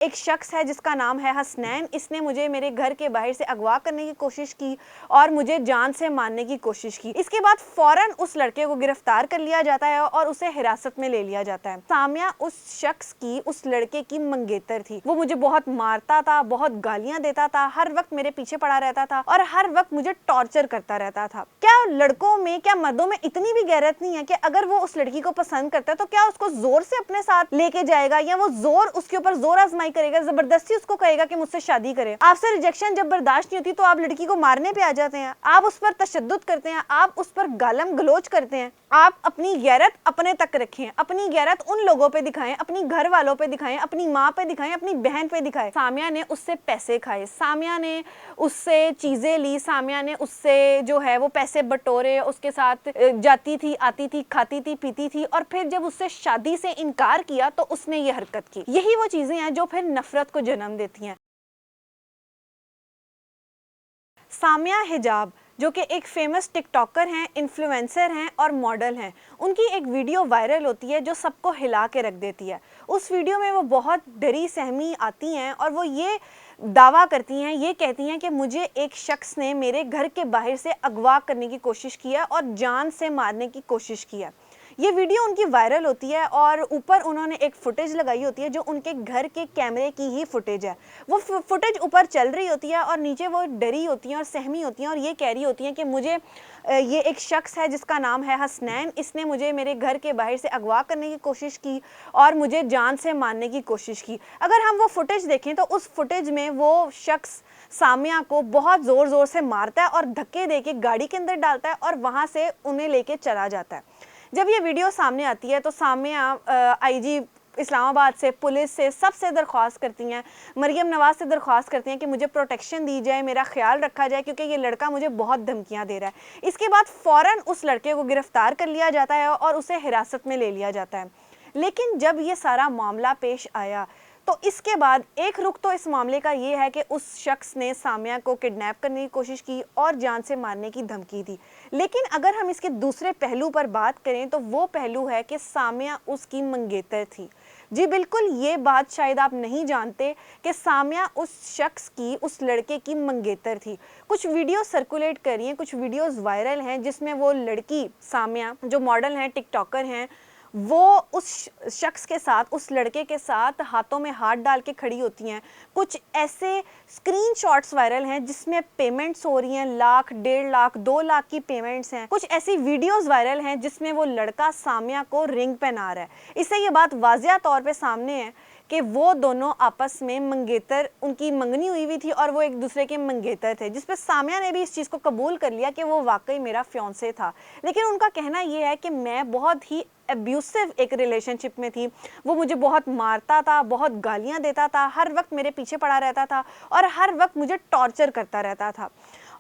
एक शख्स है जिसका नाम है हसनैन। इसने मुझे मेरे घर के बाहर से अगवा करने की कोशिश की और मुझे जान से मारने की कोशिश की। इसके बाद फौरन उस लड़के को गिरफ्तार कर लिया जाता है और उसे हिरासत में ले लिया जाता है। सामिया उस शख्स की, उस लड़के की मंगेतर थी। वो मुझे बहुत मारता था, बहुत गालियां देता था, हर वक्त मेरे पीछे पड़ा रहता था और हर वक्त मुझे टॉर्चर करता रहता था। क्या लड़कों में, क्या मर्दों में इतनी भी गैरत नहीं है कि अगर वो उस लड़की को पसंद करता है तो क्या उसको जोर से अपने साथ लेके जाएगा या वो उसके ऊपर जोर आजमाई करेगा, जबरदस्ती उसको कहेगा कि मुझसे शादी करे। आपसे रिजेक्शन जब बर्दाश्त नहीं होती तो आप लड़की को मारने पे आ जाते हैं, आप उस पर तशद्दुद करते हैं, आप उस पर गालम गलोच करते हैं। आप अपनी गैरत अपने तक रखें, अपनी गैरत उन लोगों पे दिखाएं, अपनी घर वालों पे दिखाएं, अपनी माँ पे दिखाएं, अपनी बहन पे दिखाएं। सामिया ने उससे पैसे खाए, सामिया ने उससे चीजें ली, सामिया ने उससे जो है वो पैसे बटोरे, उसके साथ जाती थी, आती थी, खाती थी, पीती थी और फिर जब उससे शादी से इनकार किया तो उसने ये हरकत की। यही वो चीजें हैं जो फिर नफरत को जन्म देती हैं। सामिया हिजाब जो कि एक फेमस टिकटॉकर हैं, इन्फ्लुएंसर हैं और मॉडल हैं, उनकी एक वीडियो वायरल होती है जो सबको हिला के रख देती है। उस वीडियो में वो बहुत डरी सहमी आती हैं और वो ये दावा करती हैं, ये कहती हैं कि मुझे एक शख्स ने मेरे घर के बाहर से अगवा करने की कोशिश किया और जान से मारने की कोशिश किया। ये वीडियो उनकी वायरल होती है और ऊपर उन्होंने एक फुटेज लगाई होती है जो उनके घर के कैमरे की ही फुटेज है। वो फुटेज ऊपर चल रही होती है और नीचे वो डरी होती हैं और सहमी होती हैं और ये कह रही होती हैं कि मुझे ये एक शख्स है जिसका नाम है हसनैन। इसने मुझे मेरे घर के बाहर से अगवा करने की कोशिश की और मुझे जान से मारने की कोशिश की। अगर हम वो फुटेज देखें तो उस फुटेज में वो शख्स सामिया को बहुत ज़ोर ज़ोर से मारता है और धक्के दे के गाड़ी के अंदर डालता है और वहाँ से उन्हें लेके चला जाता है। जब ये वीडियो सामने आती है तो सामिया आईजी इस्लामाबाद से, पुलिस से, सबसे दरख्वास्त करती हैं, मरियम नवाज से दरख्वास्त करती हैं कि मुझे प्रोटेक्शन दी जाए, मेरा ख्याल रखा जाए क्योंकि ये लड़का मुझे बहुत धमकियां दे रहा है। इसके बाद फ़ौरन उस लड़के को गिरफ्तार कर लिया जाता है और उसे हिरासत में ले लिया जाता है। लेकिन जब ये सारा मामला पेश आया तो इसके बाद एक रुख तो इस मामले का ये है कि उस शख्स ने सामिया को किडनैप करने की कोशिश की और जान से मारने की धमकी दी। लेकिन अगर हम इसके दूसरे पहलू पर बात करें तो वो पहलू है कि सामिया उसकी मंगेतर थी। जी बिल्कुल, ये बात शायद आप नहीं जानते कि सामिया उस शख्स की, उस लड़के की मंगेतर थी। कुछ वीडियो सर्कुलेट कर रही हैं, कुछ वीडियोस वायरल हैं जिसमें वो लड़की सामिया, जो मॉडल हैं, टिकटॉकर हैं, वो उस शख्स के साथ, उस लड़के के साथ हाथों में हाथ डाल के खड़ी होती हैं। कुछ ऐसे स्क्रीनशॉट्स वायरल हैं जिसमें पेमेंट्स हो रही हैं, लाख, 1.5 लाख, 2 लाख की पेमेंट्स हैं। कुछ ऐसी वीडियोस वायरल हैं जिसमें वो लड़का सामिया को रिंग पहना रहा है। इससे ये बात वाज़िया तौर पे सामने है कि वो दोनों आपस में मंगेतर, उनकी मंगनी हुई थी और वो एक दूसरे के मंगेतर थे, जिस पर सामिया ने भी इस चीज़ को कबूल कर लिया कि वो वाकई मेरा फियांसे था। लेकिन उनका कहना ये है कि मैं बहुत ही एब्यूसिव एक रिलेशनशिप में थी, वो मुझे बहुत मारता था, बहुत गालियां देता था, हर वक्त मेरे पीछे पड़ा रहता था और हर वक्त मुझे टॉर्चर करता रहता था।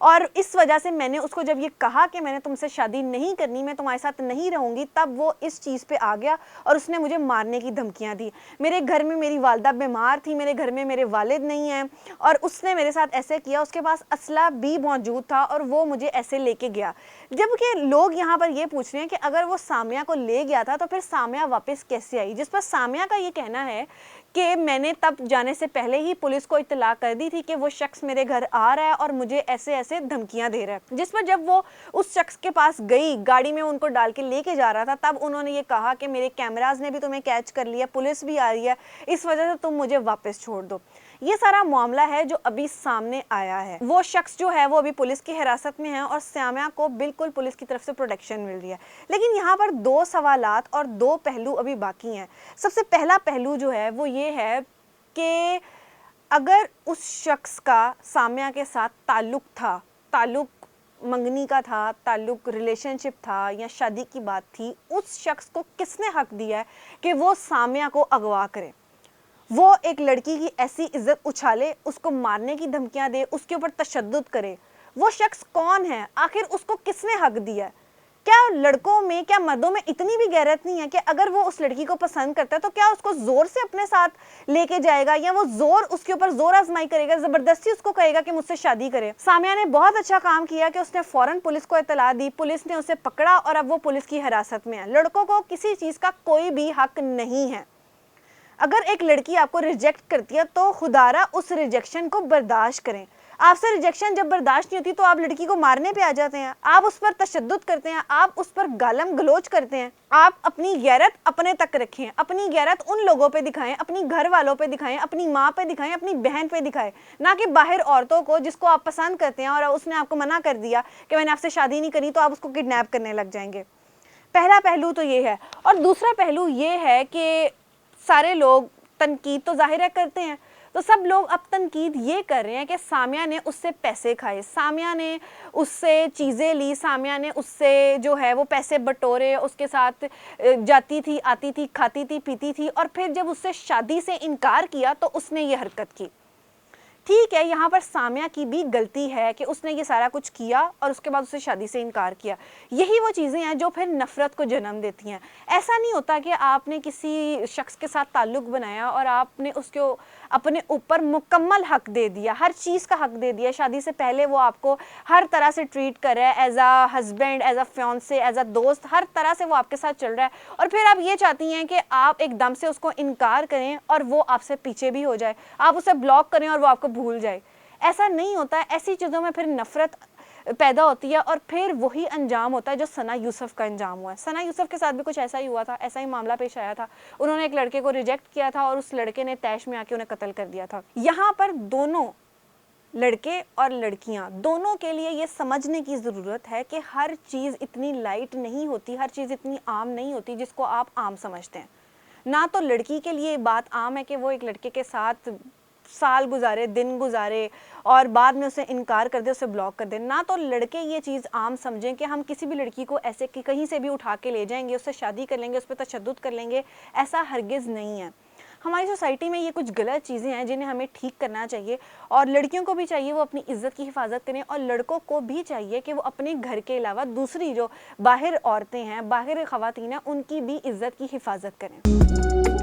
और इस वजह से मैंने उसको जब ये कहा कि मैंने तुमसे शादी नहीं करनी, मैं तुम्हारे साथ नहीं रहूँगी, तब वो इस चीज़ पे आ गया और उसने मुझे मारने की धमकियाँ दी। मेरे घर में मेरी वालदा बीमार थी, मेरे घर में मेरे वालिद नहीं हैं और उसने मेरे साथ ऐसे किया। उसके पास असला भी मौजूद था और वो मुझे ऐसे लेके गया। जबकि लोग यहाँ पर ये पूछ रहे हैं कि अगर वो सामिया को ले गया था तो फिर सामिया वापस कैसे आई, जिस पर सामिया का ये कहना है कि मैंने तब जाने से पहले ही पुलिस को इत्तला कर दी थी कि वो शख्स मेरे घर आ रहा है और मुझे ऐसे ऐसे धमकियां दे रहा है। जिस पर जब वो उस शख्स के पास गई, गाड़ी में उनको डाल के लेके जा रहा था, तब उन्होंने ये कहा कि मेरे कैमराज ने भी तुम्हें कैच कर लिया, पुलिस भी आ रही है, इस वजह से तुम मुझे वापस छोड़ दो। ये सारा मामला है जो अभी सामने आया है। वो शख्स जो है वो अभी पुलिस की हिरासत में है और सामिया को बिल्कुल पुलिस की तरफ से प्रोटेक्शन मिल रही है। लेकिन यहाँ पर 2 सवालात और 2 पहलू अभी बाकी हैं। सबसे पहला पहलू जो है वो ये है कि अगर उस शख्स का सामिया के साथ ताल्लुक था, ताल्लुक मंगनी का था, ताल्लुक रिलेशनशिप था या शादी की बात थी, उस शख्स को किसने हक दिया है कि वो सामिया को अगवा करे, वो एक लड़की की ऐसी इज्जत उछाले, उसको मारने की धमकियां दे, उसके ऊपर तशद्दुद करे। वो शख्स कौन है, आखिर उसको किसने हक दिया है? क्या लड़कों में, क्या मर्दों में इतनी भी गैरत नहीं है कि अगर वो उस लड़की को पसंद करता है तो क्या उसको जोर से अपने साथ लेके जाएगा या वो उसके ऊपर जोर आजमाई करेगा, जबरदस्ती उसको कहेगा कि मुझसे शादी करे? सामिया ने बहुत अच्छा काम किया कि उसने फौरन पुलिस को इत्तला दी, पुलिस ने उसे पकड़ा और अब वो पुलिस की हिरासत में है। लड़कों को किसी चीज का कोई भी हक नहीं है। अगर एक लड़की आपको रिजेक्ट करती है तो खुदारा उस रिजेक्शन को बर्दाश्त करें। आपसे रिजेक्शन जब बर्दाश्त नहीं होती तो आप लड़की को मारने पे आ जाते हैं, आप उस पर तशद्दुद करते हैं, आप उस पर गालम गलोच करते हैं। आप अपनी गैरत अपने तक रखें, अपनी गैरत उन लोगों पे दिखाएं, अपनी घर वालों पे दिखाएं, अपनी माँ पे दिखाएं, अपनी बहन पे दिखाएं, ना कि बाहर औरतों को जिसको आप पसंद करते हैं और उसने आपको मना कर दिया कि मैंने आपसे शादी नहीं करी, तो आप उसको किडनैप करने लग जाएंगे। पहला पहलू तो ये है। और दूसरा पहलू ये है कि सारे लोग तनकीद तो ज़ाहिर है करते हैं, तो सब लोग अब तनकीद ये कर रहे हैं कि सामिया ने उससे पैसे खाए, सामिया ने उससे चीज़ें ली, सामिया ने उससे जो है वो पैसे बटोरे, उसके साथ जाती थी, आती थी, खाती थी, पीती थी, और फिर जब उससे शादी से इनकार किया तो उसने ये हरकत की। ठीक है, यहाँ पर सामिया की भी गलती है कि उसने ये सारा कुछ किया और उसके बाद उससे शादी से इनकार किया। यही वो चीज़ें हैं जो फिर नफ़रत को जन्म देती हैं। ऐसा नहीं होता कि आपने किसी शख्स के साथ ताल्लुक़ बनाया और आपने उसको अपने ऊपर मुकम्मल हक दे दिया, हर चीज़ का हक दे दिया। शादी से पहले वो आपको हर तरह से ट्रीट कर रहा है, एज आ हस्बैंड, एज आ फियांसे, एज आ दोस्त, हर तरह से वो आपके साथ चल रहा है, और फिर आप ये चाहती हैं कि आप एकदम से उसको इनकार करें और वो आपसे पीछे भी हो जाए, आप उसे ब्लॉक करें और वो आपको भूल जाए। ऐसा नहीं होता है। ऐसी चीज़ों में फिर नफ़रत पैदा होती है और फिर वही अंजाम होता है जो सना यूसुफ का अंजाम हुआ है। सना यूसुफ के साथ भी कुछ ऐसा ही हुआ था, ऐसा ही मामला पेश आया था। उन्होंने एक लड़के को रिजेक्ट किया था और उस लड़के ने तैश में आके उन्हें कत्ल कर दिया था। यहाँ पर दोनों लड़के और लड़कियाँ दोनों के लिए ये समझने की ज़रूरत है कि हर चीज़ इतनी लाइट नहीं होती, हर चीज़ इतनी आम नहीं होती जिसको आप आम समझते हैं। ना तो लड़की के लिए बात आम है कि वो एक लड़के के साथ साल गुजारे, दिन गुजारे और बाद में उसे इनकार कर दे, उसे ब्लॉक कर दे, ना तो लड़के ये चीज़ आम समझें कि हम किसी भी लड़की को ऐसे कि कहीं से भी उठा के ले जाएंगे, उससे शादी कर लेंगे, उस पर तशद्दुद कर लेंगे। ऐसा हरगिज़ नहीं है। हमारी सोसाइटी में ये कुछ गलत चीज़ें हैं जिन्हें हमें ठीक करना चाहिए, और लड़कियों को भी चाहिए वो अपनी इज़्ज़त की हिफाजत करें, और लड़कों को भी चाहिए कि वो अपने घर के अलावा दूसरी जो बाहर औरतें हैं, बाहर ख़वातीन हैं, उनकी भी इज़्ज़त की हिफाजत करें।